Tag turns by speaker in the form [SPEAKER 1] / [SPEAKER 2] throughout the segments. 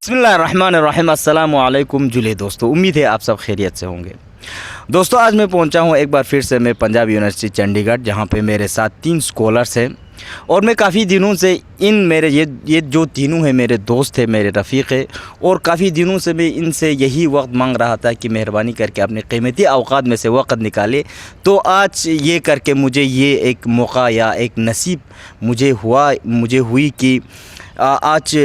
[SPEAKER 1] बिस्मिल्लाहिर्रहमानिर्रहीम अस्सलामु अलैकुम जुले दोस्तों, उम्मीद है आप सब खैरियत से होंगे। दोस्तों आज मैं पहुंचा हूं एक बार फिर से मैं पंजाब यूनिवर्सिटी चंडीगढ़, जहां पे मेरे साथ 3 स्कॉलर्स हैं और मैं काफ़ी दिनों से ये जो तीनों हैं मेरे दोस्त हैं, मेरे रफ़ीक़ हैं और काफ़ी दिनों से मैं इनसे यही वक्त मांग रहा था कि मेहरबानी करके अपने कीमती औक़ात में से वक्त निकाले। तो आज ये करके मुझे ये एक मौका या एक नसीब मुझे हुई कि आज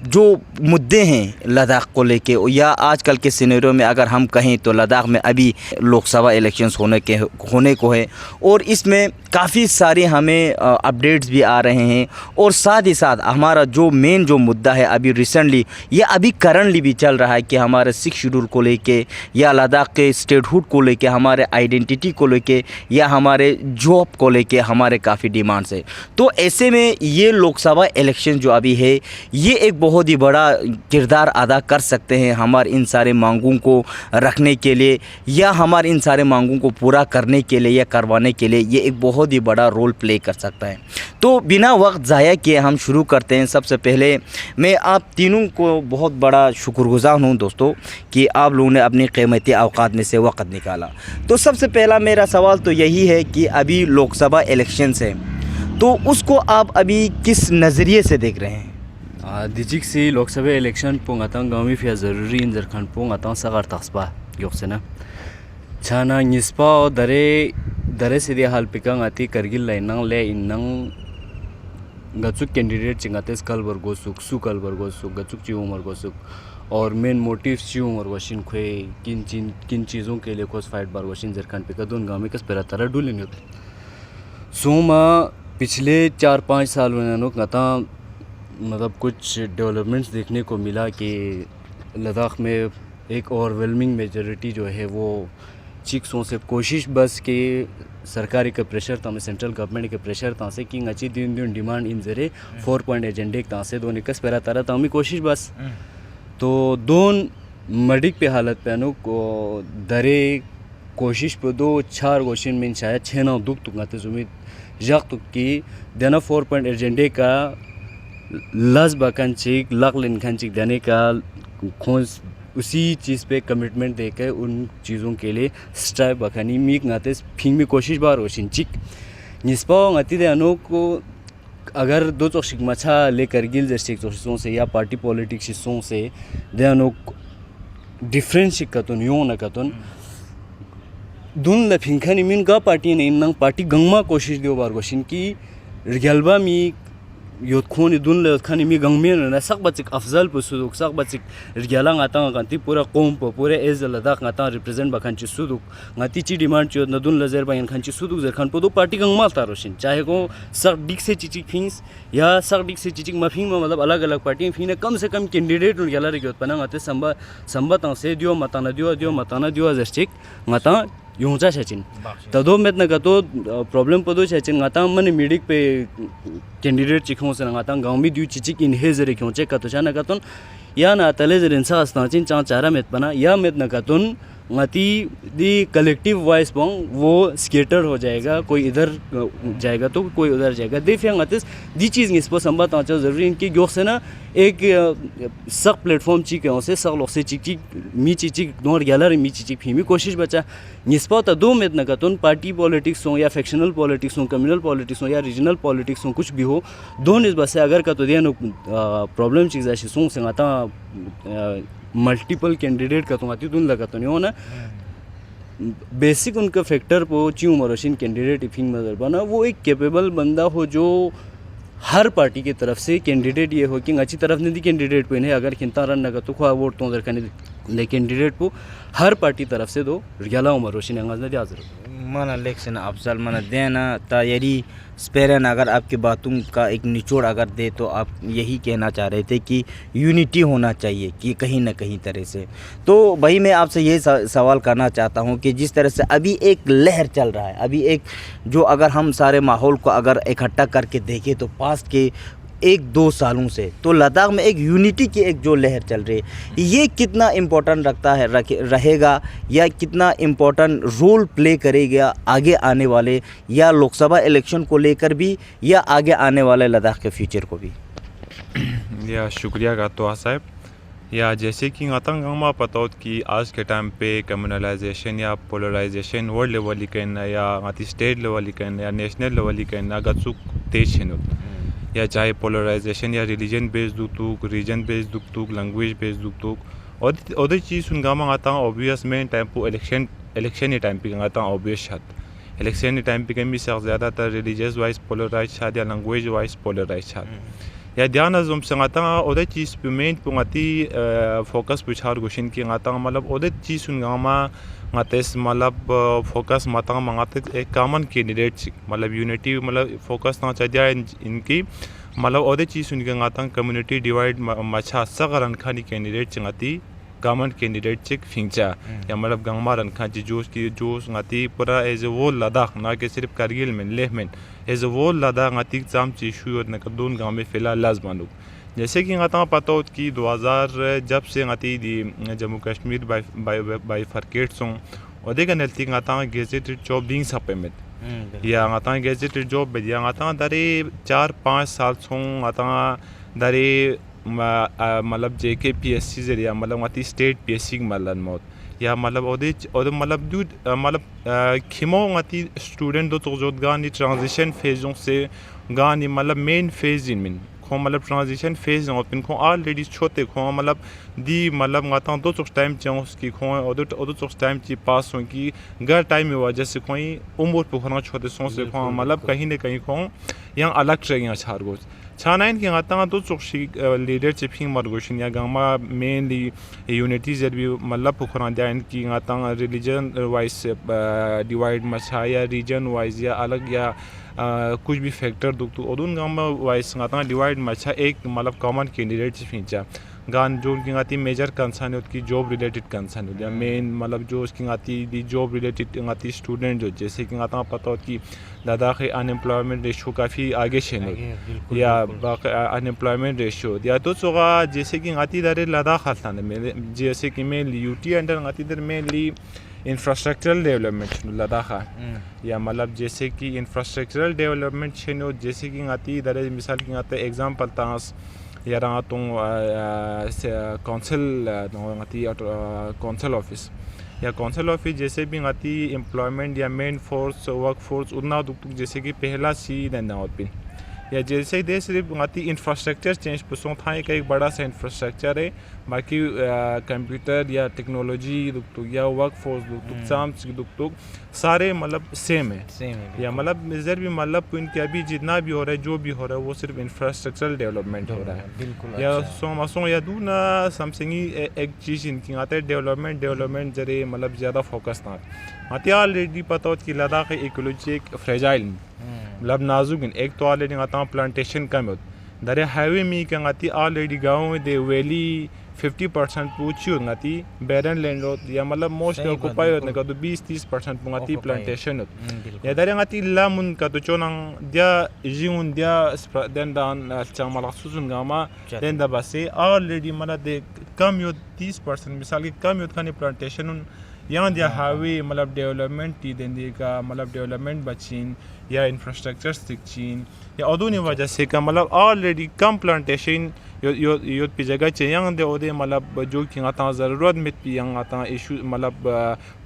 [SPEAKER 1] जो मुद्दे हैं लद्दाख को लेके या आजकल के सिनेरियो में अगर हम कहें तो लद्दाख में अभी लोकसभा इलेक्शंस होने को है और इसमें काफ़ी सारे हमें अपडेट्स भी आ रहे हैं और साथ ही साथ हमारा जो मेन जो मुद्दा है अभी रिसेंटली या अभी करंटली भी चल रहा है कि हमारे 6 शेड्यूल को लेके या लद्दाख के स्टेटहुड को लेके, हमारे आइडेंटिटी को लेके या हमारे जॉब को लेके हमारे काफ़ी डिमांड्स है। तो ऐसे में ये लोकसभा इलेक्शन जो अभी है ये एक बहुत ही बड़ा किरदार अदा कर सकते हैं हमारे इन सारे मांगों को रखने के लिए या हमारे इन सारे मांगों को पूरा करने के लिए या करवाने के लिए ये एक बहुत ही बड़ा रोल प्ले कर सकता है। तो बिना वक्त ज़ाया किए हम शुरू करते हैं। सबसे पहले मैं आप तीनों को बहुत बड़ा शुक्रगुज़ार हूँ दोस्तों कि आप लोगों ने अपनी कीमती औक़ात में से वक्त निकाला। तो सबसे पहला मेरा सवाल तो यही है कि अभी लोकसभा इलेक्शंस हैं तो उसको आप अभी किस नज़रिए से देख रहे हैं?
[SPEAKER 2] दिजिक से लोकसभा इलेक्शन पोंग आतां गामी फिया जरूरी इन जरखान पोंग आतां सगार तस्बा योक्सेना छाना निस्पा दरे से हाल पिकांग आती करगिल लाइनांग ले इन्नंग गचुक कैंडिडेट चिंगातेस कल बरगोसुक सुकल बरगोसुक गचुक ची उमर गोसुक और मेन मोटिव ची उमर वशिन खे किन चीज़ों के लिए कोस फाइट बार वशिन जरखान पिका दोन गामी कस पेरा तरह डुलिन होते सोमा पिछले 4-5 साल में नोक आतां मतलब कुछ डेवलपमेंट्स देखने को मिला कि लद्दाख में एक ओवरवेलमिंग मेजॉरिटी जो है वो चिक्सों से कोशिश बस के सरकारी का प्रेशर था, सेंट्रल गवर्नमेंट के प्रेशर था से कि अच्छी दिन डिमांड इन जरे 4 पॉइंट एजेंडे था से दोनों कस पैरा तारा था कोशिश बस तो दोन मडिक पे हालत पे अनु को दरे कोशिश पे 2-4 क्वेश्चन में शायद 6-9 दुख तुंगाते उम्मीद जग तुक की देना 4 पॉइंट एजेंडे का लस बकनचिक लक लिनखनचिक देने का खोज उसी चीज़ पे कमिटमेंट देकर उन चीज़ों के लिए स्ट्राइप बखानी मीक नाते फिंग में कोशिश बार होशिन चिक निस्पाओ ngati दे अनो को अगर 2 चोशिक मछा लेकर गिल जैसे चोशिकों से या पार्टी पॉलिटिक्स से दे अनो डिफरेंस कतुन यो न कतुन दुन लफिंखनी मीन का पार्टी ने नंग पार्टी गंगमा कोशिश दियो बार गोशिन की रिगलबा मी योदखोन दुन लखनी मी गंगमेन ना सक बचिक अफजल पुसुक सक बचिक रिगला ngata ngati पूरा कौम प पूरे एज लद्दाख ngata रिप्रेजेंट बखनची सुदुक ngati ची डिमांड च नदुन लजर बयन खनची सुदुक जरखान पदो पार्टी गंगमा तारोशिन चाहे को सक डिक से चिचिक फिंस या सक डिक से चिचिक मफिंग में मतलब अलग अलग पार्टी फिने कम से कम कैंडिडेट रिगला रिगत पना ngate संबत से दियो मताना दियो जस्टिक ngata योंचा सचिन तदो में न तो प्रॉब्लम पदो सचिन ngata मन मीडिक पे कैंडिडेट चिखों से ngata गांव में दियो चिचिक इन हे जरे क्यों चेक कतो जाना कतन या ना तले जरे इंसा अस्ताचिन चारा में पना या में न कतन ngati दी कलेक्टिव वॉइस पोंग वो स्केटर हो जाएगा, कोई इधर जाएगा तो कोई उधर जाएगा दे फिर ngati दी चीज़ निस्पो संबत आंचा ज़रूरी इनकी ग्योक से ना एक सक प्लेटफॉर्म ची के से सक लोग से चिक मी चिक नोर गैलर मी चिक फीमी कोशिश बचा निस्पो तो दो में न कतन पार्टी पॉलिटिक्स हो या फैक्शनल पॉलिटिक्स हो, कम्युनल पॉलिटिक्स हो या रीजनल पॉलिटिक्स हो, कुछ भी हो दो निस्बत से अगर का तो दिया प्रॉब्लम चीज़ ऐसी सोंग से आता मल्टीपल कैंडिडेट का तुम आती तुम लगा तो नहीं हो ना बेसिक उनका फैक्टर पो ची उमरोशिन कैंडिडेट इफिंग मदर बना वो एक कैपेबल बंदा हो जो हर पार्टी की तरफ से कैंडिडेट ये हो कि अच्छी तरफ नहीं दी कैंडिडेट पे नहीं अगर खिंता रन लगा तो खुआ वोट तो ले कैंडिडेट को हर पार्टी तरफ से दो रियाला उमरोशिन अंगाज ने दिया
[SPEAKER 1] मन इलेक्शन अफजल मन देना तैयारी स्पेरन अगर आपकी बातों का एक निचोड़ अगर दे तो आप यही कहना चाह रहे थे कि यूनिटी होना चाहिए कि कहीं ना कहीं तरह से। तो भाई मैं आपसे ये सवाल करना चाहता हूँ कि जिस तरह से अभी एक लहर चल रहा है, अभी एक जो अगर हम सारे माहौल को अगर इकट्ठा करके देखें तो पास्ट के 1-2 सालों से तो लद्दाख में एक यूनिटी की एक जो लहर चल रही है ये कितना इम्पोर्टेंट रहेगा या कितना इम्पोर्टेंट रोल प्ले करेगा आगे आने वाले या लोकसभा इलेक्शन को लेकर भी या आगे आने वाले लद्दाख के फ्यूचर को भी?
[SPEAKER 3] या शुक्रिया गातो साहब या जैसे कि ngata ngama patot कि आज के टाइम पे कम्युनलाइजेशन या पोलराइजेशन वर्ल्ड लेवल कहना या ngati स्टेट लेवल कहना या नेशनल लेवल कहना गचुक तेज है या चाहे पोलराइजेशन या रिलीजन बेस्ड दुक्तुक रीजन बेस्ड दुक्तुक लैंग्वेज बेस्ड दुक्तुक और चीज़ सुन गामा ngata ऑब्वियस में टाइम पे इलेक्शन टाइम पे ngata ऑब्वियस है इलेक्शन टाइम पे कमी से ज़्यादातर रिलीजियस वाइज पोलराइज है या लैंग्वेज वाइज पोलराइज है या ध्यान अजम से ngata और चीज़ पे मेन पुंगती फोकस पुछार गुशिन की ngata मतलब और चीज़ सुन गामा ngates मतलब फोकस माता मंगाते एक कॉमन कैंडिडेट मतलब यूनिटी मतलब फोकस ना चाहिए इनकी मतलब और चीज़ सुन के ngata कम्युनिटी डिवाइड मचा सगरन खानी कैंडिडेट चंगती कॉमन कैंडिडेट चेक फिंचा या मतलब गंगमा रन खान जोश की जोश ngati पूरा एज वो लद्दाख ना कि सिर्फ कारगिल में लेह में एज वो लद्दाख ngati जाम चीशु और नकदून गाँव में फिलहाल लाजमानू जैसे कि ngata पता हो कि 2000 जब से ngati दी जम्मू कश्मीर बाइफरकेट सों और देखा नलती ngata गेजेटेड जॉब दिंग सपेमेंट या ngata गेजेटेड जॉब बदिया ngata दारे 4-5 साल सों ngata दारे मतलब JKPSC जरिया मतलब ngati स्टेट PSC मलन मौत या मतलब और मतलब दूध मतलब खिमो ngati स्टूडेंट दो तो गानी ट्रांजिशन फेजों से गानी मतलब मेन फेज इन खो मतलब ट्रांजिशन फेज और पिन खो ऑलरेडी छोटे खो मतलब दी मतलब ngata दो चोक टाइम चांस की खो और चोक टाइम ची पास हो की घर टाइम में वजह से कोई उम्र पुखना छोटे सों से खो मतलब कहीं न कहीं खो यहाँ अलग ट्रेगिंग छार गोस छानाइन की ngata दो चोक लीडरशिप हिंग मरगोशिन या गामा मेनली यूनिटी जर भी मतलब पुखना दिया इनकी ngata रिलीजन वाइज डिवाइड मचा या रीजन वाइज या अलग या कुछ भी फैक्टर दुख और उन गाँव वाइज ngata डिवाइड मचा एक मतलब कॉमन कैंडिडेट से फिंचा गान जो उनकी ngati मेजर कंसर्न है उसकी जॉब रिलेटेड कंसर्न है या मेन मतलब जो उसकी ngati दी जॉब रिलेटेड ngati स्टूडेंट जो जैसे कि ngata पता हो कि लद्दाख अनएम्प्लॉयमेंट रेशो काफ़ी आगे शेनो या अनएम्प्लॉयमेंट रेशो या तो सोगा जैसे कि ngati दरे लद्दाख हल्तान में जैसे कि मेनली यूटी अंडर ngati दर मेनली इंफ्रास्ट्रक्चरल डेवलपमेंट लद्दाख या मतलब जैसे कि इंफ्रास्ट्रक्चरल डेवलपमेंट शेनो जैसे कि ngati दरे मिसाल की ngata एग्जांपल तांस या रहा तो काउंसिल ngati काउंसिल ऑफिस या काउंसिल ऑफिस जैसे भी ngati एम्प्लॉयमेंट या मेन फोर्स वर्क फोर्स उतना जैसे कि पहला सी देना होती या जैसे दे सिर्फ ngati इंफ्रास्ट्रक्चर चेंज पसों था एक बड़ा सा इंफ्रास्ट्रक्चर है बाकी कंप्यूटर या टेक्नोलॉजी दुख या वर्क फोर्स दुख साम दुख सारे मतलब सेम है या मतलब इधर भी मतलब इनके अभी जितना भी हो रहा है जो भी हो रहा है वो सिर्फ इंफ्रास्ट्रक्चरल डेवलपमेंट हो रहा है या सोमासों या दूना समथिंग एक चीज़ इनकी आते है डेवलपमेंट जरे मतलब ज़्यादा फोकस ना आती ऑलरेडी पता हो कि लद्दाख इकोलॉजी एक फ्रेजाइल मतलब नाजुक एक तो ऑलरेडी ngata प्लांटेशन कम होता दरे हाईवे में क्या ngati ऑलरेडी गाँव में दे वैली 50% पूछी हो ngati बैरन लैंड हो या मतलब मोस्ट ऑक्युपाई होने का तो 20-30% ngati प्लांटेशन होता या दरे ngati लामुन का तो चोनंग दिया जिउन दिया den dan चामला सुसुन गामा den दा बसे ऑलरेडी मतलब दे कम हो 30% मिसाल की कम हो खाने प्लांटेशन यहाँ दिया हाईवे मतलब डेवलपमेंट टी देने का मतलब डेवलपमेंट बचीन या इंफ्रास्ट्रक्चर सिक्चीन या अदूनी वजह से का मतलब ऑलरेडी कम प्लांटेशन यो पे जगह चाहिए यहाँ दे ओदे मतलब जो कि ngata ज़रूरत में भी यहाँ ngata इशू मतलब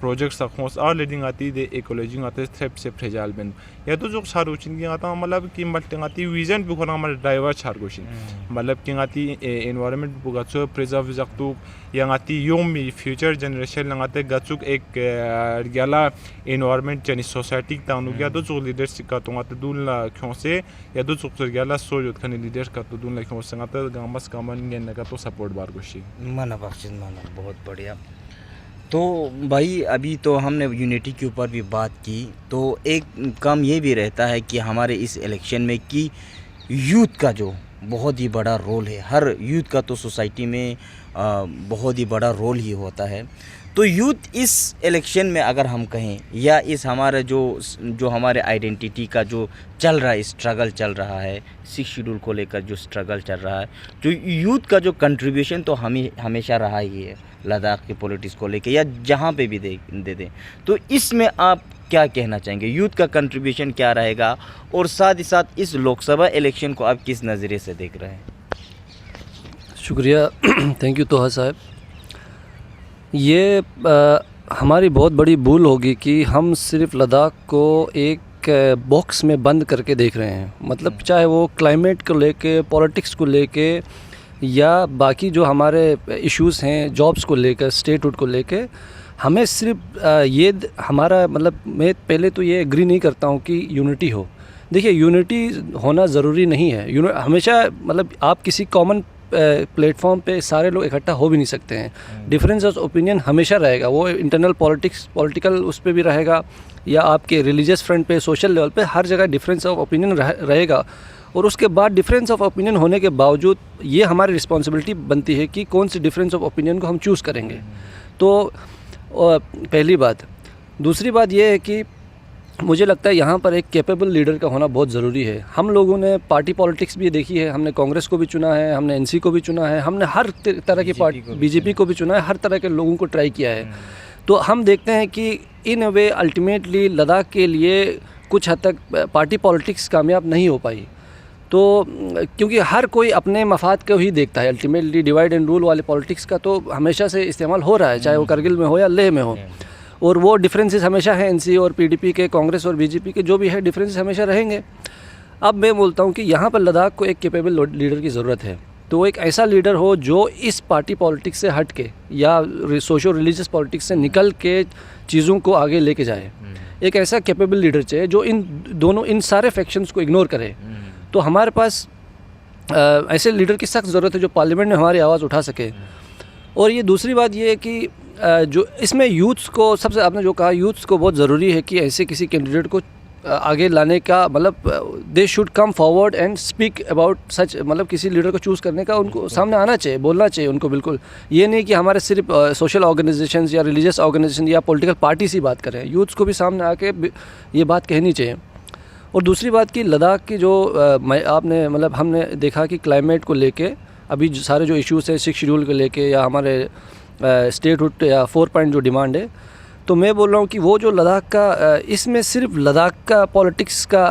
[SPEAKER 3] प्रोजेक्ट्स अखोस ऑलरेडी ngati दे इकोलॉजी ngata स्टेप से फ्रेजाइल बन या तो जो सारूचिन की ngata मतलब कि मल्टी ngati विजन भी खोना मतलब ड्राइवर चारगोशिन मतलब कि ngati एनवायरनमेंट बुगाचो प्रिजर्व जक्तु या ngati Yomi future generation ngata गचुक एक गला एनवायरनमेंट चनी सोसाइटी तानु गया तो जो लीडरशिप का तो ngata दूल्ला क्यों से या तो जो गला सोच खाने लीडर का तो दूल्ला क्यों से ngata मस कमन गेन का तो सपोर्ट बार गोशी
[SPEAKER 1] माना बख्शिश माना बहुत बढ़िया। तो भाई अभी तो हमने यूनिटी के ऊपर भी बात की तो एक काम ये भी रहता है कि हमारे इस इलेक्शन में कि यूथ का जो बहुत ही बड़ा रोल है हर यूथ का तो सोसाइटी में बहुत ही बड़ा रोल ही होता है तो यूथ इस इलेक्शन में अगर हम कहें या इस हमारे जो हमारे आइडेंटिटी का जो चल रहा है स्ट्रगल चल रहा है 6 शेड्यूल को लेकर जो स्ट्रगल चल रहा है जो यूथ का जो कंट्रीब्यूशन तो हमेशा रहा ही है लद्दाख के पॉलिटिक्स को लेकर या जहाँ पे भी दे दें तो इसमें आप क्या कहना चाहेंगे यूथ का कंट्रीब्यूशन क्या रहेगा और साथ ही साथ इस लोकसभा इलेक्शन को आप किस नज़रिए से देख रहे हैं।
[SPEAKER 4] शुक्रिया। थैंक यू तोहा साहब। ये हमारी बहुत बड़ी भूल होगी कि हम सिर्फ लद्दाख को एक बॉक्स में बंद करके देख रहे हैं। मतलब चाहे वो क्लाइमेट को लेके, पॉलिटिक्स को लेके या बाकी जो हमारे इश्यूज़ हैं जॉब्स को लेकर, स्टेटहुड को लेके, हमें सिर्फ ये हमारा मतलब मैं पहले तो ये एग्री नहीं करता हूँ कि यूनिटी हो। देखिए यूनिटी होना ज़रूरी नहीं है। हमेशा मतलब आप किसी कॉमन प्लेटफॉर्म पे सारे लोग इकट्ठा हो भी नहीं सकते हैं। डिफरेंस ऑफ ओपिनियन हमेशा रहेगा, वो इंटरनल पॉलिटिकल उस पर भी रहेगा या आपके रिलीजियस फ्रंट पे, सोशल लेवल पे, हर जगह डिफरेंस ऑफ ओपिनियन रहेगा। और उसके बाद डिफरेंस ऑफ ओपिनियन होने के बावजूद ये हमारी रिस्पॉन्सिबिलिटी बनती है कि कौन सी डिफरेंस ऑफ ओपिनियन को हम चूज़ करेंगे। तो पहली बात। दूसरी बात ये है कि मुझे लगता है यहाँ पर एक कैपेबल लीडर का होना बहुत ज़रूरी है। हम लोगों ने पार्टी पॉलिटिक्स भी देखी है, हमने कांग्रेस को भी चुना है, हमने एनसी को भी चुना है, हमने हर तरह की पार्टी, बीजेपी को भी चुना है, हर तरह के लोगों को ट्राई किया है। तो हम देखते हैं कि इन अ वे अल्टीमेटली लद्दाख के लिए कुछ हद तक पार्टी पॉलिटिक्स कामयाब नहीं हो पाई। तो क्योंकि हर कोई अपने मफाद को ही देखता है, अल्टीमेटली डिवाइड एंड रूल वाले पॉलिटिक्स का तो हमेशा से इस्तेमाल हो रहा है, चाहे वो करगिल में हो या लेह में हो। और वो डिफरेंसेस हमेशा हैं एनसी और पीडीपी के, कांग्रेस और बीजेपी के, जो भी है डिफरेंसेस हमेशा रहेंगे। अब मैं बोलता हूँ कि यहाँ पर लद्दाख को एक कैपेबल लीडर की ज़रूरत है। तो एक ऐसा लीडर हो जो इस पार्टी पॉलिटिक्स से हट के या सोशो रिलीजियस पॉलिटिक्स से निकल के चीज़ों को आगे लेके जाए। एक ऐसा कैपेबल लीडर चाहिए जो इन सारे फैक्शंस को इग्नोर करे। तो हमारे पास ऐसे लीडर की सख्त ज़रूरत है जो पार्लियामेंट में हमारी आवाज़ उठा सके। और ये दूसरी बात ये है कि जो इसमें यूथ्स को, सबसे आपने जो कहा, यूथ्स को बहुत ज़रूरी है कि ऐसे किसी कैंडिडेट को आगे लाने का, मतलब they should come forward and speak about such, मतलब किसी लीडर को चूज़ करने का उनको सामने आना चाहिए, बोलना चाहिए उनको। बिल्कुल ये नहीं कि हमारे सिर्फ सोशल ऑर्गेनाइजेशंस या रिलीजियस ऑर्गेनाइजेशन या पॉलिटिकल पार्टी से बात करें, यूथ्स को भी सामने आके ये बात कहनी चाहिए। और दूसरी बात कि लद्दाख की जो आपने मतलब हमने देखा कि क्लाइमेट को लेके अभी सारे जो इश्यूज़ है 6 शेड्यूल को लेके या हमारे स्टेटहुड या 4 पॉइंट जो डिमांड है, तो मैं बोल रहा हूँ कि वो जो लद्दाख का, इसमें सिर्फ लद्दाख का पॉलिटिक्स का,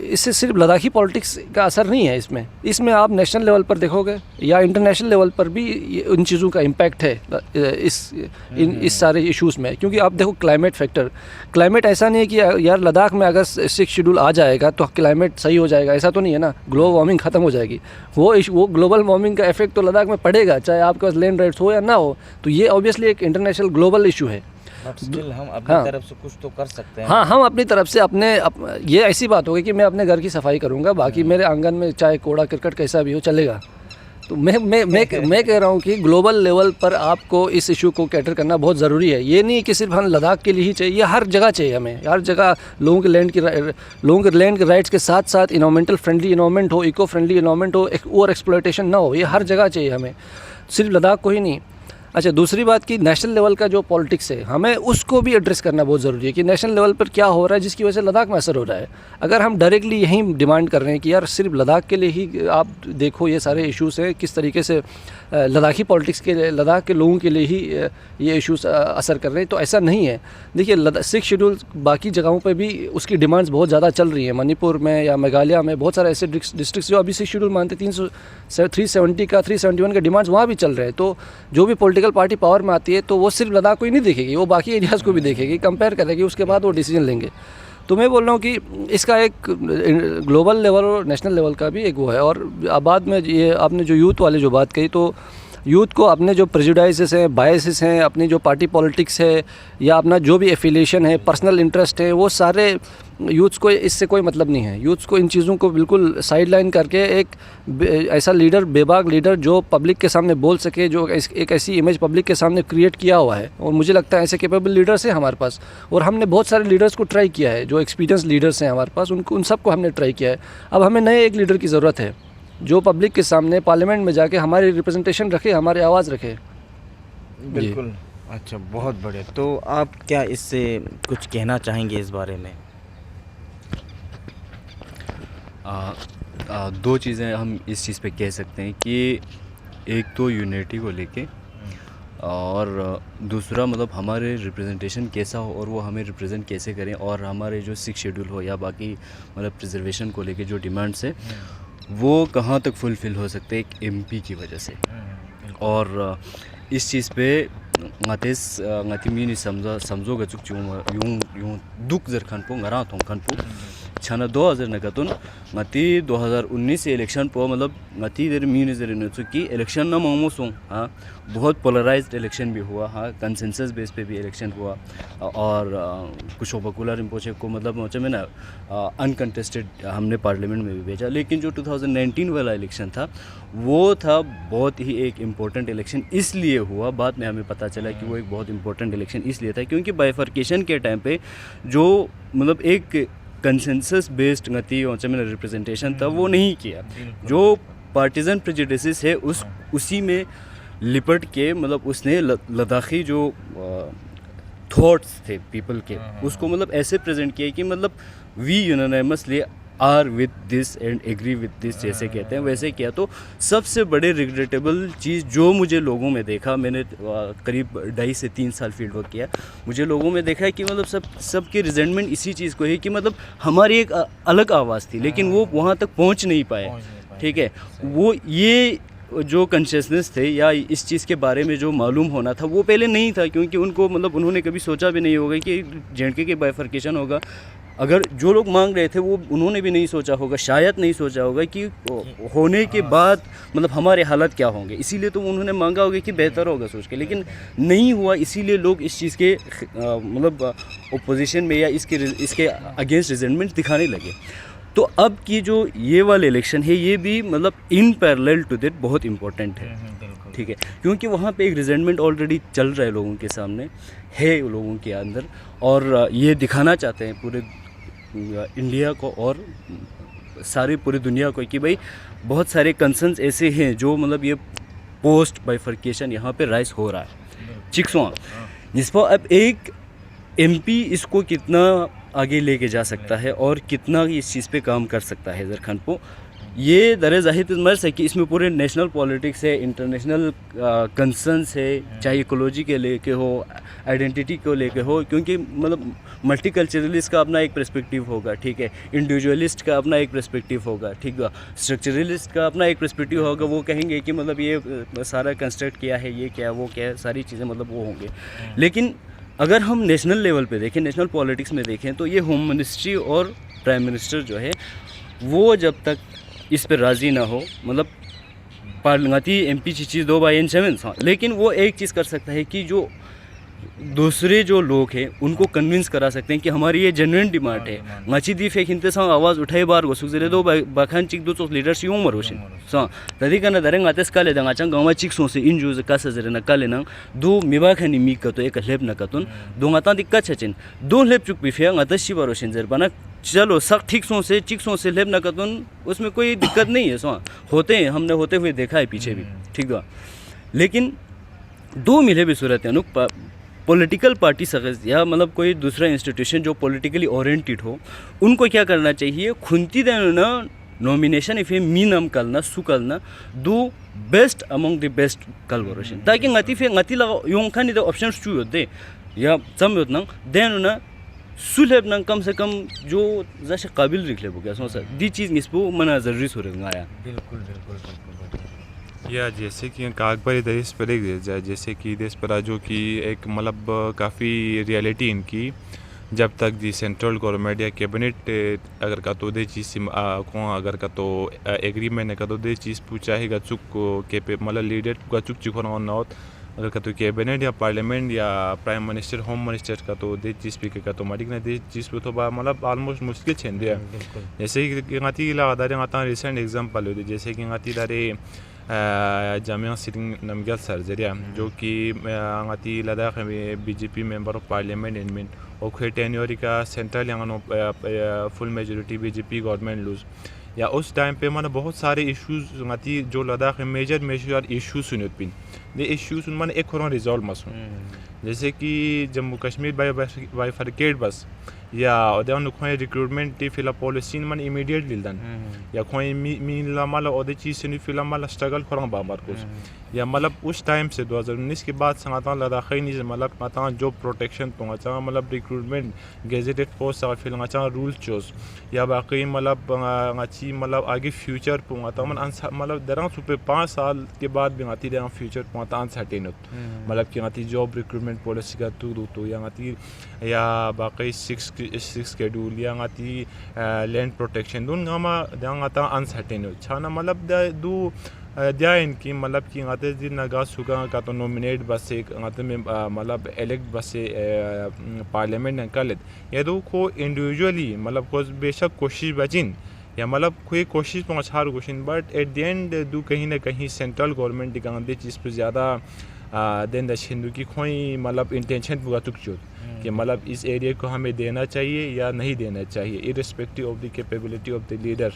[SPEAKER 4] इससे सिर्फ लद्दाखी पॉलिटिक्स का असर नहीं है। इसमें आप नेशनल लेवल पर देखोगे या इंटरनेशनल लेवल पर भी उन चीज़ों का इम्पैक्ट है इस सारे इश्यूज़ में। क्योंकि आप देखो क्लाइमेट फैक्टर, क्लाइमेट ऐसा नहीं है कि यार लद्दाख में अगर 6 शेड्यूल आ जाएगा तो क्लाइमेट सही हो जाएगा, ऐसा तो नहीं है ना। ग्लोबल वार्मिंग ख़त्म हो जाएगी, वो ग्लोबल वार्मिंग का इफेक्ट तो लद्दाख में पड़ेगा, चाहे आपके पास लैंड राइट्स हो या ना हो। तो ये ऑब्वियसली एक इंटरनेशनल ग्लोबल इशू है।
[SPEAKER 1] स्टिल हम अपनी तरफ से कुछ तो कर सकते हैं।
[SPEAKER 4] हाँ, हम अपनी तरफ से ये ऐसी बात होगी कि मैं अपने घर की सफाई करूँगा, बाकी मेरे आंगन में चाहे कूड़ा करकट कैसा भी हो चलेगा। तो मैं कह रहा हूँ कि ग्लोबल लेवल पर आपको इस इशू को कैटर करना बहुत ज़रूरी है। ये नहीं कि सिर्फ हम लद्दाख के लिए ही चाहिए, ये हर जगह चाहिए हमें। हर जगह लोगों के लैंड के राइट्स के साथ साथ इन्वायरमेंटल फ्रेंडली इन्वायरमेंट हो, इको फ्रेंडली इन्वायरमेंट हो, ओवर एक्सप्लॉयटेशन ना हो, ये हर जगह चाहिए हमें, सिर्फ लद्दाख को ही नहीं। अच्छा, दूसरी बात कि नेशनल लेवल का जो पॉलिटिक्स है, हमें उसको भी एड्रेस करना बहुत ज़रूरी है कि नेशनल लेवल पर क्या हो रहा है जिसकी वजह से लद्दाख में असर हो रहा है। अगर हम डायरेक्टली यही डिमांड कर रहे हैं कि यार सिर्फ लद्दाख के लिए ही आप देखो ये सारे इश्यूज़ हैं, किस तरीके से लद्दाखी पॉलिटिक्स के लिए, लद्दाख के लोगों के लिए ही ये इश्यूज़ असर कर रहे हैं, तो ऐसा नहीं है। देखिए 6 शेड्यूल बाकी जगहों पर भी उसकी डिमांड्स बहुत ज़्यादा चल रही हैं। मणिपुर में या मेघालय में बहुत सारे ऐसे डिस्ट्रिक्ट जो अभी 6 शेड्यूल मानते, 370 का 371 का डिमांड्स वहाँ भी चल रहे हैं। तो जो भी पॉलिटिकल पार्टी पावर में आती है तो वो सिर्फ लद्दाख को ही नहीं देखेगी, वो बाकी एरियाज़ को भी देखेगी, कंपेयर करेगी, उसके बाद वो डिसीजन लेंगे। तो मैं बोल रहा हूँ कि इसका एक ग्लोबल लेवल और नेशनल लेवल का भी एक वो है। और बाद में ये आपने जो यूथ वाले जो बात कही, तो यूथ को अपने जो प्रेजुडाइसेस हैं, बायसेस हैं, अपनी जो पार्टी पॉलिटिक्स है या अपना जो भी एफिलिएशन है, पर्सनल इंटरेस्ट है, वो सारे यूथ्स को इससे कोई मतलब नहीं है। यूथ्स को इन चीज़ों को बिल्कुल साइड लाइन करके एक ऐसा लीडर, बेबाक लीडर जो पब्लिक के सामने बोल सके, जो एक ऐसी इमेज पब्लिक के सामने क्रिएट किया हुआ है। और मुझे लगता है ऐसे कैपेबल लीडर्स हैं हमारे पास, और हमने बहुत सारे लीडर्स को ट्राई किया है, जो एक्सपीरियंस लीडर्स हैं हमारे पास, उन सबको हमने ट्राई किया है। अब हमें नए एक लीडर की ज़रूरत है जो पब्लिक के सामने पार्लियामेंट में जाके हमारी रिप्रेजेंटेशन रखे, हमारी आवाज़ रखे।
[SPEAKER 1] बिल्कुल। अच्छा, बहुत बढ़िया। तो आप क्या इससे कुछ कहना चाहेंगे इस बारे में?
[SPEAKER 2] 2 चीज़ें हम इस चीज़ पे कह सकते हैं कि एक तो यूनिटी को लेके, और दूसरा मतलब हमारे रिप्रेजेंटेशन कैसा हो और वो हमें रिप्रेजेंट कैसे करें, और हमारे जो 6 शेड्यूल हो या बाकी मतलब प्रिजर्वेशन को लेके जो डिमांड्स है वो कहाँ तक फुलफ़िल हो सकते हैं एक एमपी की वजह से। और इस चीज़ पे ngati mini samzo ga chuk yung duk zer khan po ngara thong khan po chana 2000 na katun ngati 2019 से इलेक्शन पो मतलब ngati देर mini zer न चुकी इलेक्शन ना मामो सो हाँ बहुत पोलराइज्ड इलेक्शन भी हुआ, हाँ कंसेंसस बेस पे भी इलेक्शन हुआ। और कुछ बकुला रिम्पोचे को मतलब मोचे में ना अनकंटेस्टेड हमने पार्लियामेंट में भी भेजा। लेकिन जो 2019 वाला इलेक्शन था वो था बहुत ही एक इम्पोर्टेंट इलेक्शन इसलिए हुआ, बाद में हमें पता चला कि वो एक बहुत इम्पोर्टेंट इलेक्शन इसलिए था क्योंकि बाइफर्केशन के टाइम पे जो मतलब एक कंसेंसस बेस्ड ngati में रिप्रेजेंटेशन था वो नहीं किया। जो पार्टिजन प्रेजुडिसेस है उसी में लिपट के मतलब उसने लद्दाखी जो थॉट्स थे पीपल के उसको मतलब ऐसे प्रेजेंट किया कि मतलब we unanimously are with this and agree with this जैसे कहते हैं वैसे किया। तो सबसे बड़े रिग्रेटेबल चीज़ जो मुझे लोगों में देखा, मैंने करीब 2.5 से 3 साल फील्ड वर्क किया, मुझे लोगों में देखा है कि मतलब सबके रिजेंटमेंट इसी चीज़ को है कि मतलब हमारी एक अलग आवाज़ थी लेकिन वो वहाँ तक पहुँच नहीं पाए। ठीक है, वो ये जो कॉन्शियसनेस थे या इस चीज़ के बारे में जो मालूम होना था वो पहले नहीं था क्योंकि उनको मतलब उन्होंने कभी सोचा भी नहीं होगा कि जेएंडके के बाइफर्केशन होगा। अगर जो लोग मांग रहे थे वो उन्होंने भी नहीं सोचा होगा, शायद नहीं सोचा होगा कि होने के बाद मतलब हमारे हालत क्या होंगे, इसीलिए तो उन्होंने मांगा होगा कि बेहतर होगा सोच के, लेकिन नहीं हुआ। इसीलिए लोग इस चीज़ के मतलब ओपोजिशन में या इसके अगेंस्ट रिजेंटमेंट दिखाने लगे। तो अब की जो ये वाले इलेक्शन है ये भी मतलब इन पैरेलल टू दैट बहुत इंपॉर्टेंट है। ठीक है, क्योंकि वहाँ पे एक रिजेंटमेंट ऑलरेडी चल रहा है लोगों के सामने, है लोगों के अंदर, और ये दिखाना चाहते हैं पूरे इंडिया को और सारी पूरी दुनिया को कि भाई बहुत सारे कंसर्न्स ऐसे हैं जो मतलब ये पोस्ट बाइफर्केशन यहाँ पे राइज हो रहा है चिक्सवा, जिस पर अब एक एमपी इसको कितना आगे लेके जा सकता है और कितना इस चीज़ पे काम कर सकता है जरखान को, ये दरे ज़ाहिर मर्ज है कि इसमें पूरे नेशनल पॉलिटिक्स है, इंटरनेशनल कंसर्न्स है, चाहे इकोलॉजी के लेके हो, आइडेंटिटी को लेके हो, क्योंकि मतलब मल्टीकल्चरलिस्ट का अपना एक पर्सपेक्टिव होगा। ठीक है, इंडिविजुअलिस्ट का अपना एक पर्सपेक्टिव होगा। ठीक है, स्ट्रक्चरलिस्ट का अपना एक पर्सपेक्टिव होगा, वो कहेंगे कि मतलब ये सारा कंस्ट्रक्ट किया है, ये क्या वो क्या है, सारी चीज़ें मतलब वो होंगे। लेकिन अगर हम नेशनल लेवल पे देखें, नेशनल पॉलिटिक्स में देखें, तो ये होम मिनिस्ट्री और प्राइम मिनिस्टर जो है वो जब तक इस पर राज़ी ना हो, मतलब पार्लियामेंटी एमपी चीज़ 2/7, लेकिन वो एक चीज़ कर सकता है कि जो दूसरे जो लोग हैं उनको कन्विंस करा सकते हैं कि हमारी ये जेन्युइन डिमांड है। ngachi di fe khinte sang आवाज उठाई बार go सुजरे दो बाखान चिक दो चोस लीडर्स यूं मरोशिन सा तदी कना दरे ngates काले दंगा चंग गावा चिक सो से इंजू का सजरे न काले नंग दो मिबा खनि मी का तो एक लेब न कतुन दो ngata दिक्का छचिन दो लेब चुक बिफे ngata शी बरोशिन जर बना चलो सब ठीक सो से चिक सो से लेब न कतुन, उसमें कोई दिक्कत नहीं है। सो होते हैं, हमने होते हुए देखा है पीछे भी। ठीक है, लेकिन दो मिले भी सूरत है अनुक पॉलिटिकल पार्टी सदस्य या मतलब कोई दूसरा इंस्टीट्यूशन जो पॉलिटिकली ओरिएंटेड हो, उनको क्या करना चाहिए, खुंती देना नॉमिनेशन इफ मी नाम कलना सुकलना दो बेस्ट अमंग द बेस्ट कलबोरेशन, ताकि ngati fe ngati la yung khani the options chu yote या सम योत नंग देन ना सुलेब नंग कम से कम जो जैसे काबिल रिख ले वो क्या सोचा दी चीज़ निस्बो मना जरूरी हो रहा है।
[SPEAKER 4] बिल्कुल बिल्कुल बिल्कुल।
[SPEAKER 3] या जैसे कि कागबारी देश पर एक जाए, जैसे कि देश पर जो कि एक मतलब काफ़ी रियलिटी इनकी, जब तक दी सेंट्रल गवर्नमेंट या कैबिनेट अगर का तो दे चीज़ को अगर का तो एग्रीमेंट का तो दे चीज़ पूछा है गचुक के पे मतलब लीडर गचुक चिखोना नॉट अगर का तो कैबिनेट या पार्लियामेंट या प्राइम मिनिस्टर होम मिनिस्टर का तो दे चीज़ स्पीकर का तो मालिक ने दे चीज़ पे तो मतलब ऑलमोस्ट मुश्किल छेन दिया। जैसे कि गाती लगातार गाता रिसेंट एग्जाम्पल होती, जैसे कि गाती दारे जामिया सिटिंग नमगल सर्जरिया जो कि गाती लद्दाख में बीजेपी मेंबर ऑफ पार्लियामेंट इनमें और फिर टेन्योरी का सेंट्रल यहाँ full majority BJP government lose, या उस टाइम पे मैंने बहुत सारे इश्यूज गाती जो लद्दाख में मेजर इश्यूज सुने पिन दे इश्यूज उन मन एक होरा रिजॉल्व मसो जैसे कि जम्मू कश्मीर बाइफरकेट बस या ओदे अन खोय रिक्रूटमेंट टी फिला पॉलिसी मन इमीडिएटली दन या खोय मी ला माला ओदे चीज से फिला माला स्ट्रगल खोरा बा मार्कोस या मतलब उस टाइम से 2019 के बाद संगाता लद्दाख नहीं से मतलब माता जॉब प्रोटेक्शन पहुंचा मतलब रिक्रूटमेंट गेजेटेड पोस्ट और फिर अच्छा रूल चोस या बाकी मतलब अच्छी मतलब आगे फ्यूचर पहुंचा मन मतलब दरा सुपे 5 साल के बाद भी आती दरा फ्यूचर पहुंचा अनसर्टेन मतलब कि आती जॉब रिक्रूटमेंट पॉलिसी का तो या आती या बाकी 6 शेड्यूल या आती लैंड प्रोटेक्शन दून गामा दरा आता अनसर्टेन छाना मतलब दो दिया इनकी मतलब कि आते दिन नगा सुगा का तो नॉमिनेट बस एक आते में मतलब इलेक्ट बस से पार्लियामेंट निकाले ये दो को इंडिविजुअली मतलब को बेशक कोशिश बचिन या मतलब कोई कोशिश पहुँचा कोशिश बट एट द एंड दो कहीं ना कहीं सेंट्रल गवर्नमेंट दिखाते चीज़ पर ज़्यादा देन दशिंदू की कोई मतलब इंटेंशन पूरा चुक कि मतलब इस एरिया को हमें देना चाहिए या नहीं देना चाहिए irrespective of the capability of the leader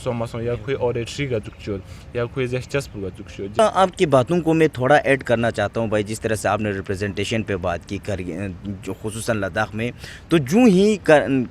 [SPEAKER 3] सोमसों या कोई ऑडिटरी का चुकचोर या कोई जेस्चर्स पूरा चुकचोर।
[SPEAKER 1] आपकी बातों को मैं थोड़ा ऐड करना चाहता हूं भाई, जिस तरह से आपने रिप्रेजेंटेशन पे बात की जो खुसूसन लद्दाख में, तो जो ही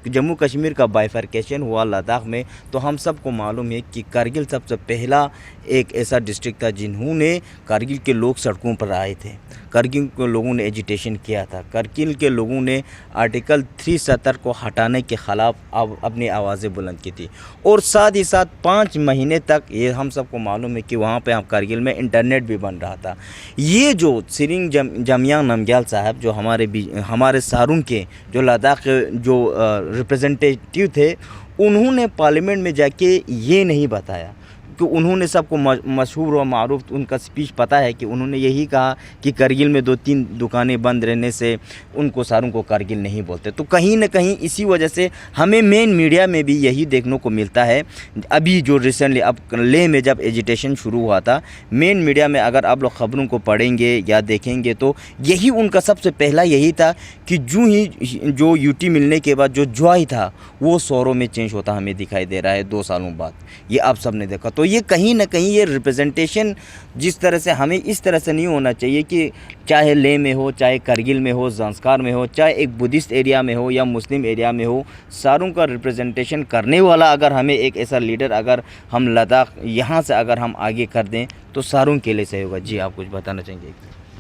[SPEAKER 1] जम्मू कश्मीर का बाइफर्केशन हुआ लद्दाख में, तो हम सबको मालूम है कि कारगिल सबसे पहला एक ऐसा डिस्ट्रिक्ट था जिन्होंने कारगिल के लोग सड़कों पर आए थे, कारगिल के लोगों ने एजिटेशन किया था, कारगिल के लोगों ने आर्टिकल 370 को हटाने के ख़िलाफ़ अपनी आवाज़ें बुलंद की थी। और साथ ही साथ 5 महीने तक ये हम सबको मालूम है कि वहाँ पे हम कारगिल में इंटरनेट भी बन रहा था। ये जो सिरिंग जमयांग नमग्याल साहब जो हमारे सारून के जो लद्दाख जो रिप्रेजेंटेटिव थे, उन्होंने पार्लियामेंट में जाके ये नहीं बताया कि उन्होंने सबको मशहूर और मारूफ उनका स्पीच पता है कि उन्होंने यही कहा कि कारगिल में 2-3 दुकानें बंद रहने से उनको सारों को कारगिल नहीं बोलते। तो कहीं ना कहीं इसी वजह से हमें मेन मीडिया में भी यही देखने को मिलता है। अभी जो रिसेंटली अब लेह में जब एजिटेशन शुरू हुआ था, मेन मीडिया में अगर आप लोग ख़बरों को पढ़ेंगे या देखेंगे तो यही उनका सबसे पहला यही था कि जो यूटी मिलने के बाद जो जॉय था वो सौरों में चेंज होता हमें दिखाई दे रहा है 2 सालों बाद। ये आप सब ने देखा। तो ये कहीं ना कहीं ये रिप्रेजेंटेशन जिस तरह से हमें इस तरह से नहीं होना चाहिए कि चाहे लेह में हो, चाहे करगिल में हो, ज़ांस्कार में हो, चाहे एक बुद्धिस्ट एरिया में हो या मुस्लिम एरिया में हो, सारों का रिप्रेजेंटेशन करने वाला अगर हमें एक ऐसा लीडर अगर हम लद्दाख यहाँ से अगर हम आगे कर दें तो सारों के लिए सही होगा। जी आप कुछ बताना चाहेंगे?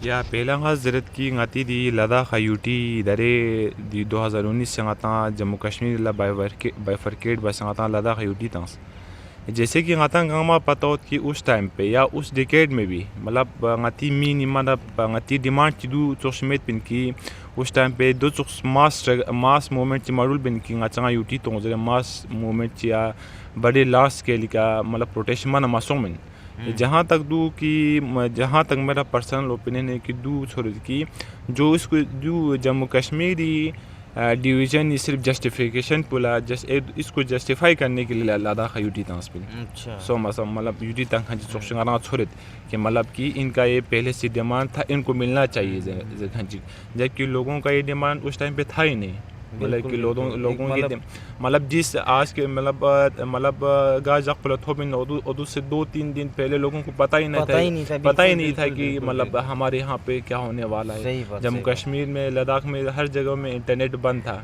[SPEAKER 3] या पहला खास ज़रूरत की गाती दी लद्दाख यूटी दरे दी 2019 से गाता जम्मू कश्मीर ला बाइफरकेट बस गाता लद्दाख यूटी तंस जैसे कि गाता गामा पता हो कि उस टाइम पे या उस डिकेड में भी मतलब गाती मीन मतलब गाती डिमांड की दो चोशमेत पिन की उस टाइम पे दो चोस मास मूवमेंट की मारूल बिन की गाचा यूटी तो जरे मास मूवमेंट या बड़े लार्ज स्केल का मतलब प्रोटेस्ट माना मासोमन जहाँ तक मेरा पर्सनल ओपिनियन है कि छोड़ की जो इसको जो जम्मू कश्मीरी डिवीज़न सिर्फ जस्टिफिकेशन पुला इसको जस्टिफाई करने के लिए लद्दाख यूटी तंग
[SPEAKER 1] अच्छा
[SPEAKER 3] सो मतलब यूटी तंग चोशंगारा छोड़े कि मतलब कि इनका ये पहले से डिमांड था, इनको मिलना चाहिए जबकि लोगों का ये डिमांड उस टाइम पे था ही नहीं। मतलब कि लोगों के मतलब जिस आज के मतलब गाज थोपिन उदू से 2-3 दिन पहले लोगों को पता ही नहीं था कि मतलब हमारे यहाँ पे क्या होने वाला है। जम्मू कश्मीर में लद्दाख में हर जगह में इंटरनेट बंद था।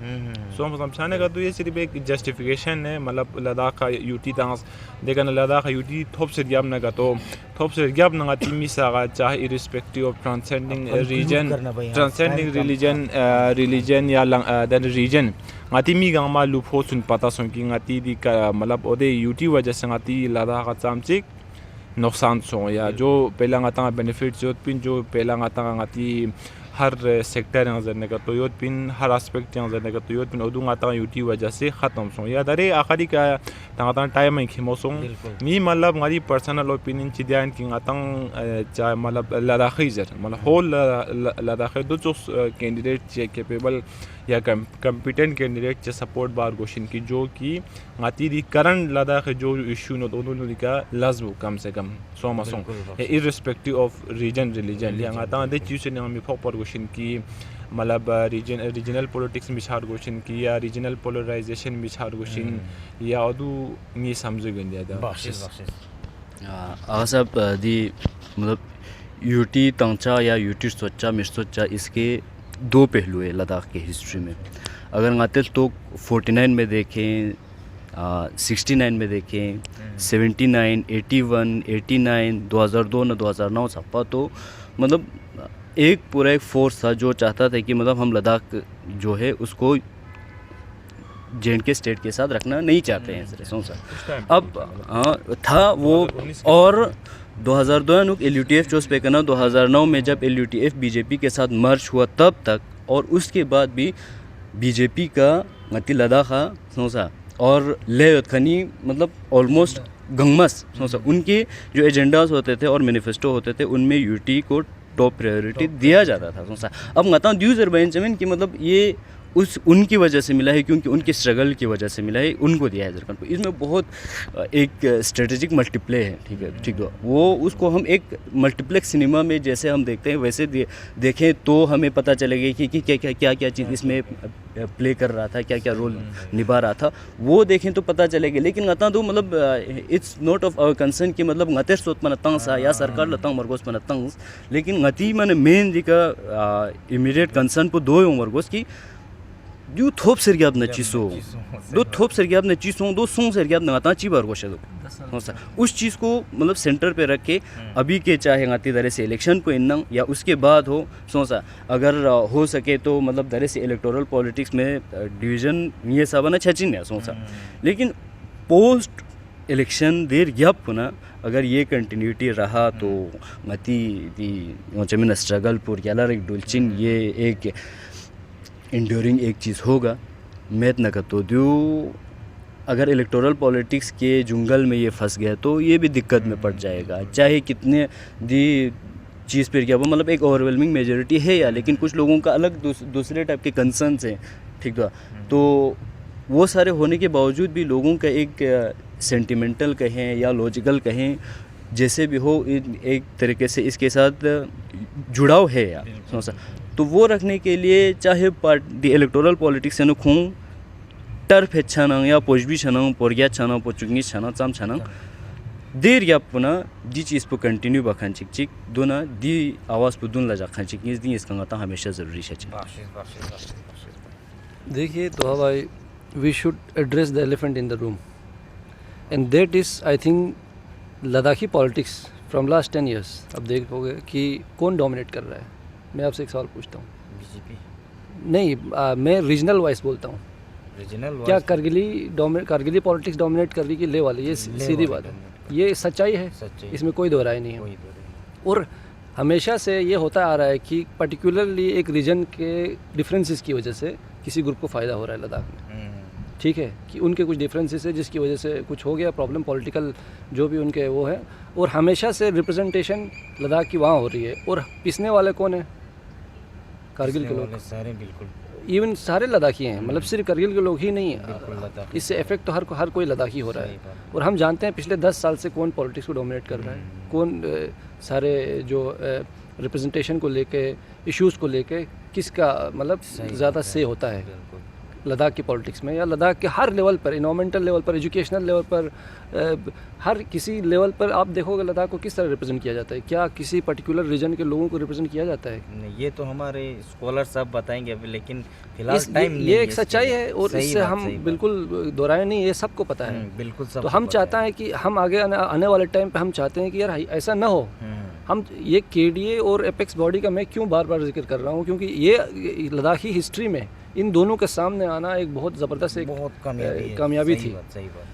[SPEAKER 3] सो समझाने का तो ये सिर्फ एक जस्टिफिकेशन है। मतलब लद्दाख का यूटी तांस देखा ना लद्दाख यूटी थोप से गियाब ना का तो थोप से गियाब ना तीमी सागा चाहे इरिस्पेक्टिव ऑफ ट्रांसेंडिंग रिलीजन या reason ngati mi gang ma lu pho sun pata son ki ngati di ka मतलब ओदे यूटी वजह से ngati लद्दाख का चामचिक नुकसान सो या जो पहला ngata बेनिफिट जो पिन जो पहला ngati हर सेक्टर यहाँ जरने का तो योद पिन हर एस्पेक्ट यहाँ जरने का तो योद पिन उदू ngata यूटी वजह से ख़त्म सो या दरे आखिरी का तांगा टाइम में खिमो सो मी मतलब ngari पर्सनल ओपिनियन चिदियान की ngata चाहे मतलब लद्दाखी जर मतलब होल लद्दाखी दो जो कैंडिडेट चे कैपेबल या कम्पिटेंट कैंडिडेट चे सपोर्ट बार गोशन की जो कि ngati दी करंट लद्दाख जो इशू नो दोनों का लज़्ब कम से कम सो मसों इररिस्पेक्टिव ऑफ रीजन रिलीजन या ngata दे चीज़ ने हमें प्रॉपर गोशन की मतलब रीजनल पॉलिटिक्स में छाड़ गोशन की या रीजनल पोलराइजेशन में छाड़ गोशन या अदू नहीं समझ गए ज़्यादा
[SPEAKER 2] आगा साहब दी मतलब यूटी तंगचा या यूटी सोचा मिर्सोचा, इसके दो पहलू है लद्दाख के हिस्ट्री में। अगर गाते तो 49 में देखें, 69 में देखें, 79, 81, 89, 2002 न 2009 सपा, तो मतलब एक पूरा एक फोर्स था जो चाहता था कि मतलब हम लद्दाख जो है उसको जे स्टेट के साथ रखना नहीं चाहते हैं सर। अब हाँ था वो। और 2002 नुक LUTF चोस पे करना 2009 में जब LUTF बीजेपी के साथ मर्ज हुआ तब तक, और उसके बाद भी बीजेपी का मती लद्दाख सोचा और ले खनी मतलब ऑलमोस्ट गंगमस सोचा, उनके जो एजेंडास होते थे और मैनिफेस्टो होते थे उनमें यूटी को टॉप प्रायोरिटी दिया जाता था सोचा। अब गता ड्यूजर बहन जमीन की मतलब ये उनकी वजह से मिला है, क्योंकि उनके स्ट्रगल की वजह से मिला है, उनको दिया है जरकन को। इसमें बहुत एक स्ट्रेटेजिक मल्टीप्ले है, ठीक है, ठीक है। वो उसको हम एक मल्टीप्लेक्स सिनेमा में जैसे हम देखते हैं वैसे देखें तो हमें पता चलेगा कि क्या चीज़ इसमें प्ले कर रहा था, क्या रोल निभा रहा था, वो देखें तो पता चलेगा। लेकिन गता तो मतलब it's not of our concern कि मतलब गते सोच मन तंग सा या सरकार लतंग मरगोस मन तंग, लेकिन गति मन मेन जी का इमीडिएट कंसर्न पर दो मरगोस की दो थोप सरग्याब न चीसो, दो थोप सरग्याब न चीसो, दो सोंग सरग्याब न गाता ची बार गोशे दो उस चीज़ को मतलब सेंटर पे रख के अभी के चाहे गाती दरे से इलेक्शन को इन्ना या उसके बाद हो सोचा, अगर हो सके तो मतलब दरे से इलेक्टोरल पॉलिटिक्स में डिवीज़न ये सब ना छचिन है सोचा। लेकिन पोस्ट इलेक्शन देर गैप होना अगर ये कंटिन्यूटी रहा तो मती दी जमीन स्ट्रगल पूर यार एक डुलचिन ये एक इंड्योरिंग एक चीज़ होगा। मैं इतना कहता हूँ अगर इलेक्टोरल पॉलिटिक्स के जंगल में ये फंस गया तो ये भी दिक्कत में पड़ जाएगा, चाहे कितने दी चीज़ पर क्या वो मतलब एक ओवरवेलमिंग मेजॉरिटी है या, लेकिन कुछ लोगों का अलग दूसरे टाइप के कंसर्न्स हैं, ठीक है। तो वो सारे होने के बावजूद भी लोगों का एक सेंटिमेंटल कहें या लॉजिकल कहें जैसे भी हो एक तरीके से इसके साथ जुड़ाव है यार समझा, तो वो रखने के लिए चाहे पार्टी इलेक्टोरल पॉलिटिक्स से खूँ टर्फ है छाना या पोजबी छाना पोरगिया छाना पोचुंगी छाना चाम छाना देर या पुनः दी चीज़ पर कंटिन्यू बखान चिक चिक दोना दी आवाज़ पर दून लजा खान चिक दी इसका गाता हमेशा ज़रूरी है।
[SPEAKER 4] देखिए तो भाई we should address the elephant in the room and that is I think Ladakhi politics from last 10 years। अब देखोगे कि कौन डोमिनेट कर रहा है। मैं आपसे एक सवाल पूछता हूँ,
[SPEAKER 1] बीजेपी
[SPEAKER 4] नहीं मैं रीजनल वाइज बोलता हूँ,
[SPEAKER 1] रीजनल
[SPEAKER 4] क्या कारगिली पॉलिटिक्स डोमिनेट कर रही कि ले वाले, ये सीधी बात है, ये सच्चाई है, इसमें कोई दो राय नहीं है। और हमेशा से ये होता आ रहा है कि पर्टिकुलरली एक रीजन के डिफरेंसेस की वजह से किसी ग्रुप को फ़ायदा हो रहा है लद्दाख में, ठीक है, कि उनके कुछ डिफरेंसेस है जिसकी वजह से कुछ हो गया प्रॉब्लम पॉलिटिकल जो भी उनके वो है, और हमेशा से रिप्रेजेंटेशन लद्दाख की वहाँ हो रही है। और पिसने वाले कौन है? कारगिल के लोग,
[SPEAKER 1] सारे बिल्कुल,
[SPEAKER 4] इवन सारे लद्दाखी हैं, मतलब सिर्फ कारगिल के लोग ही नहीं है, इससे इफेक्ट तो हर कोई लद्दाखी हो रहा है। और हम जानते हैं पिछले 10 साल से कौन पॉलिटिक्स को डोमिनेट कर रहा है, कौन सारे जो रिप्रेजेंटेशन को लेके इश्यूज़ को लेके किसका मतलब ज़्यादा से होता है लद्दाख की पॉलिटिक्स में, या लद्दाख के हर लेवल पर, इन्वायरमेंटल लेवल पर, एजुकेशनल लेवल पर, हर किसी लेवल पर आप देखोगे लद्दाख को किस तरह रिप्रेजेंट किया जाता है। क्या किसी पर्टिकुलर रीजन के लोगों को रिप्रेजेंट किया जाता है?
[SPEAKER 1] नहीं, ये तो हमारे स्कॉलर सब बताएंगे अभी, लेकिन फिलहाल टाइम
[SPEAKER 4] ये एक सच्चाई है और इससे हम बिल्कुल दोहराए नहीं, ये सबको पता है,
[SPEAKER 1] बिल्कुल सब।
[SPEAKER 4] तो हम चाहते हैं कि हम आगे आने वाले टाइम पे हम चाहते हैं कि यार ऐसा ना हो। हम ये KDA और एपेक्स बॉडी का मैं क्यों बार बार जिक्र कर रहा हूँ, क्योंकि ये लद्दाखी हिस्ट्री में इन दोनों के सामने आना एक बहुत ज़बरदस्त एक कामयाबी थी,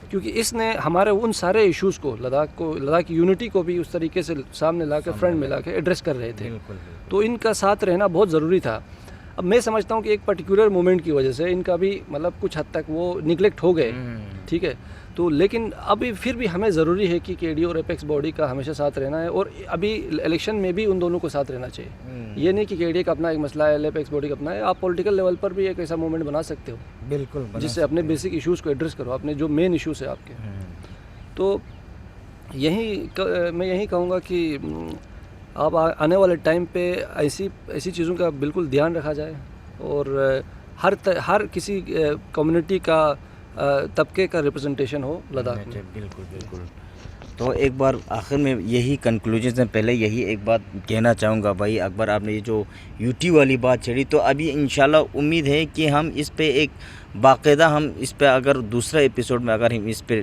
[SPEAKER 4] क्योंकि इसने हमारे उन सारे इश्यूज़ को लद्दाख की यूनिटी को भी उस तरीके से सामने ला के फ्रंट में ला के एड्रेस कर रहे थे। तो इनका साथ रहना बहुत ज़रूरी था। अब मैं समझता हूँ कि एक पर्टिकुलर मोमेंट की वजह से इनका भी मतलब कुछ हद तक वो निगलेक्ट हो गए, ठीक है, तो लेकिन अभी फिर भी हमें ज़रूरी है कि KDA और एपेक्स बॉडी का हमेशा साथ रहना है, और अभी इलेक्शन में भी उन दोनों को साथ रहना चाहिए। ये नहीं कि KDA का अपना एक मसला है, एपेक्स बॉडी का अपना है, आप पॉलिटिकल लेवल पर भी एक ऐसा मूवमेंट बना सकते हो
[SPEAKER 1] बिल्कुल,
[SPEAKER 4] जिससे अपने बेसिक इश्यूज़ को एड्रेस करो, अपने जो मेन इश्यूज़ है आपके। तो मैं यही कहूँगा कि अब आने वाले टाइम पे ऐसी चीज़ों का बिल्कुल ध्यान रखा जाए, और हर किसी कम्युनिटी का तबके का रिप्रेजेंटेशन हो लद्दाख में।
[SPEAKER 1] बिल्कुल बिल्कुल। तो एक बार आखिर में यही कंक्लूजन से पहले यही एक बात कहना चाहूँगा भाई अकबर, आपने ये जो यूटी वाली बात छेड़ी, तो अभी इंशाल्लाह उम्मीद है कि हम इस पे एक बाकायदा हम इस पे अगर दूसरा एपिसोड में अगर हम इस पे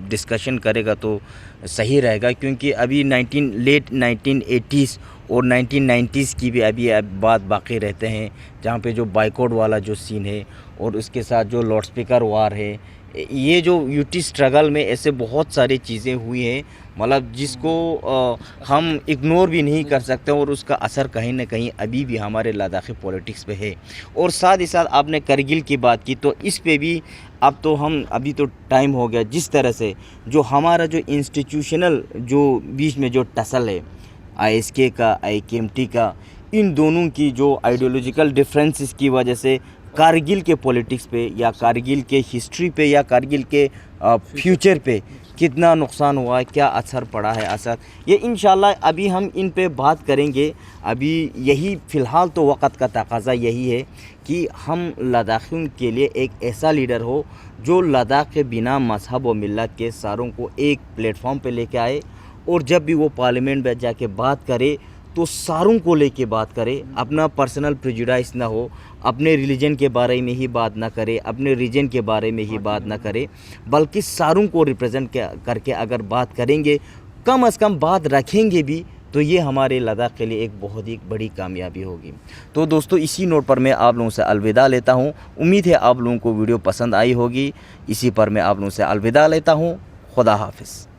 [SPEAKER 1] डिस्कशन करेगा तो सही रहेगा, क्योंकि अभी लेट 1980s और 1990s की भी अभी बात बाकी रहते हैं, जहाँ पे जो बाइकआउट वाला जो सीन है और उसके साथ जो लाउड स्पीकर वार है, ये जो यूटी स्ट्रगल में ऐसे बहुत सारी चीज़ें हुई हैं, मतलब जिसको हम इग्नोर भी नहीं कर सकते, और उसका असर कहीं ना कहीं अभी भी हमारे लद्दाखी पॉलिटिक्स पे है। और साथ ही साथ आपने करगिल की बात की, तो इस पे भी अब तो हम अभी तो टाइम हो गया, जिस तरह से जो हमारा जो इंस्टीट्यूशनल जो बीच में जो टसल है ISK का IKMT का, इन दोनों की जो आइडियोलॉजिकल डिफरेंसेस की वजह से कारगिल के पॉलिटिक्स पे या कारगिल के हिस्ट्री पे या कारगिल के फ्यूचर पे कितना नुकसान हुआ है, क्या असर पड़ा है असर, ये इंशाल्लाह अभी हम इन पे बात करेंगे। अभी यही फ़िलहाल तो वक़्त का तकाज़ा यही है कि हम लद्दाखियों के लिए एक ऐसा लीडर हो जो लद्दाख के बिना मज़हब व मिल्लत के सारों को एक प्लेटफॉर्म पे लेके आए, और जब भी वो पार्लियामेंट में जाके बात करे तो सारों को लेके बात करे, अपना पर्सनल प्रेजुडाइज ना हो, अपने रिलीजन के बारे में ही बात ना करे, अपने रीजन के बारे में ही बात ना करे, बल्कि सारों को रिप्रेजेंट करके अगर बात करेंगे, कम से कम बात रखेंगे भी, तो ये हमारे लद्दाख के लिए एक बहुत ही बड़ी कामयाबी होगी। तो दोस्तों इसी नोट पर मैं आप लोगों से अलविदा लेता हूँ। उम्मीद है आप लोगों को वीडियो पसंद आई होगी। इसी पर मैं आप लोगों से अलविदा लेता हूँ। खुदा हाफिज़।